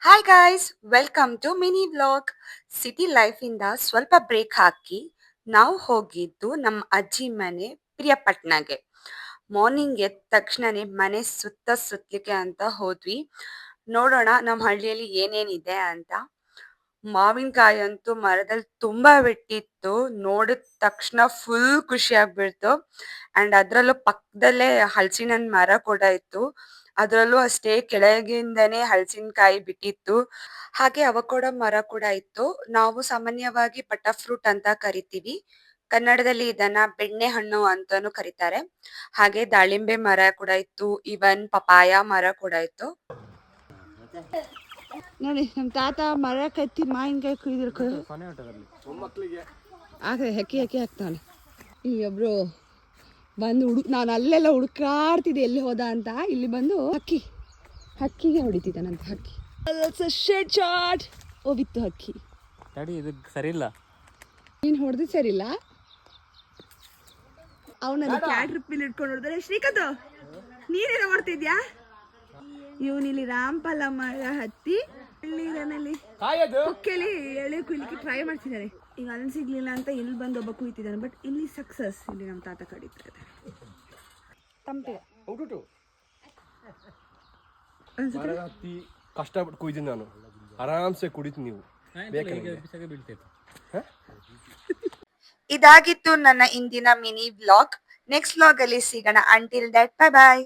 Hi guys, welcome to mini vlog. City ಲೈಫಿಂದ ಸ್ವಲ್ಪ break ಹಾಕಿ ನಾವು ಹೋಗಿದ್ದು ನಮ್ಮ ಅಜ್ಜಿ ಮನೆ ಪ್ರಿಯಪಟ್ನಾಗೆ. ಮಾರ್ನಿಂಗ್ ಎದ್ದ ತಕ್ಷಣನೇ ಮನೆ ಸುತ್ತಲಿಕ್ಕೆ ಅಂತ ಹೋದ್ವಿ. ನೋಡೋಣ ನಮ್ಮ ಹಳ್ಳಿಯಲ್ಲಿ ಏನೇನಿದೆ ಅಂತ. ಮಾವಿನಕಾಯಿ ಅಂತೂ ಮರದಲ್ಲಿ ತುಂಬಾ ಬಿಟ್ಟಿತ್ತು. ನೋಡಿದ ತಕ್ಷಣ ಫುಲ್ ಖುಷಿ ಆಗ್ಬಿಡ್ತು. ಅಂಡ್ ಅದ್ರಲ್ಲೂ ಪಕ್ಕದಲ್ಲೇ ಹಲಸಿನ ಹಣ್ಣ್ ಮರ ಕೂಡ ಇತ್ತು. ಅದ್ರಲ್ಲೂ ಅಷ್ಟೇ ಕೆಳಗಿಂದನೇ ಹಲಸಿನಕಾಯಿ ಬಿಟ್ಟಿತ್ತು. ಹಾಗೆ ಅವಕೋಡೋ ಮರ ಕೂಡ ಇತ್ತು. ನಾವು ಸಾಮಾನ್ಯವಾಗಿ ಬಟ ಫ್ರೂಟ್ ಅಂತ ಕರಿತೀವಿ. ಕನ್ನಡದಲ್ಲಿ ಇದನ್ನ ಬೆಣ್ಣೆ ಹಣ್ಣು ಅಂತಾನೂ ಕರೀತಾರೆ. ಹಾಗೆ ದಾಳಿಂಬೆ ಮರ ಕೂಡ ಇತ್ತು. ಇವನ್ ಪಪಾಯ ಮರ ಕೂಡ ಇತ್ತು. ನೋಡಿ ನಮ್ಮ ತಾತ ಮರ ಕತ್ತಿ ಮಾವಿನಕಾಯಿ ಕುಯ್ದಿರ್ಕೊ ಹೆಕ್ಕಿ ಹಾಕ್ತಾನೆ. ಇಲ್ಲಿ ಒಬ್ರು ಬಂದು ನಾನು ಅಲ್ಲೆಲ್ಲ ಹುಡುಕಾಡ್ತಿದ್ದೆ ಎಲ್ಲಿ ಹೋದ ಅಂತ. ಇಲ್ಲಿ ಬಂದು ಹಕ್ಕಿಗೆ ಹೊಡಿತಿದ್ದಾನಂತೆ. ಹಕ್ಕಿ ಶೇಡ್ ಶಾಟ್. ಓ ಬಿತ್ತು ಹಕ್ಕಿ. ಇದು ಸರಿ ಇಲ್ಲ, ನೀನು ಹೊಡೆದು ಸರಿ ಇಲ್ಲ. ಅವನಲ್ಲಿ ಕ್ಯಾಟ್ ರಿಪ್ಪಿಲ್ ಇಟ್ಕೊಂಡು ಹೊಡೆದ್ರೆ. ಶ್ರೀಕಾಂತ್, ನೀನೇನೋ ಮಾಡ್ತಿದ್ಯಾ? ಇವನಿಲ್ಲಿ ರಾಮ್ಫಲ ಮರ ಹತ್ತಿ ಕೊಕ್ಕೆಲಿ ಎಳೆ ಕುಯ್ಲಿಕ್ಕೆ ಟ್ರೈ ಮಾಡ್ತಿದ್ದಾರೆ. ಈಗ ಅಲ್ಲಿ ಸಿಗ್ಲಿಲ್ಲ ಅಂತ ಇಲ್ಲಿ ಬಂದು ಒಬ್ಬ ಕುಯ್ತಿದ್ದಾನೆ. ಬಟ್ ಇಲ್ಲಿ ಸಕ್ಸಸ್. ಇಲ್ಲಿ ನಮ್ಮ ತಾತ ಕಡಿತಾ ಇದ್ದಾರೆ. ಹತ್ತಿ ಕಷ್ಟಪಟ್ಟು ಕುಯ್ತೀನಿ ನಾನು. ಆರಾಮ್ಸೆ ಕುಡಿತೀನಿ ನೀವು. ಇದಾಗಿತ್ತು ನನ್ನ ಇಂದಿನ ಮಿನಿ ವ್ಲಾಗ್. ನೆಕ್ಸ್ಟ್ ವ್ಲಾಗ್ ಅಲ್ಲಿ ಸಿಗೋಣ. Until that, bye bye.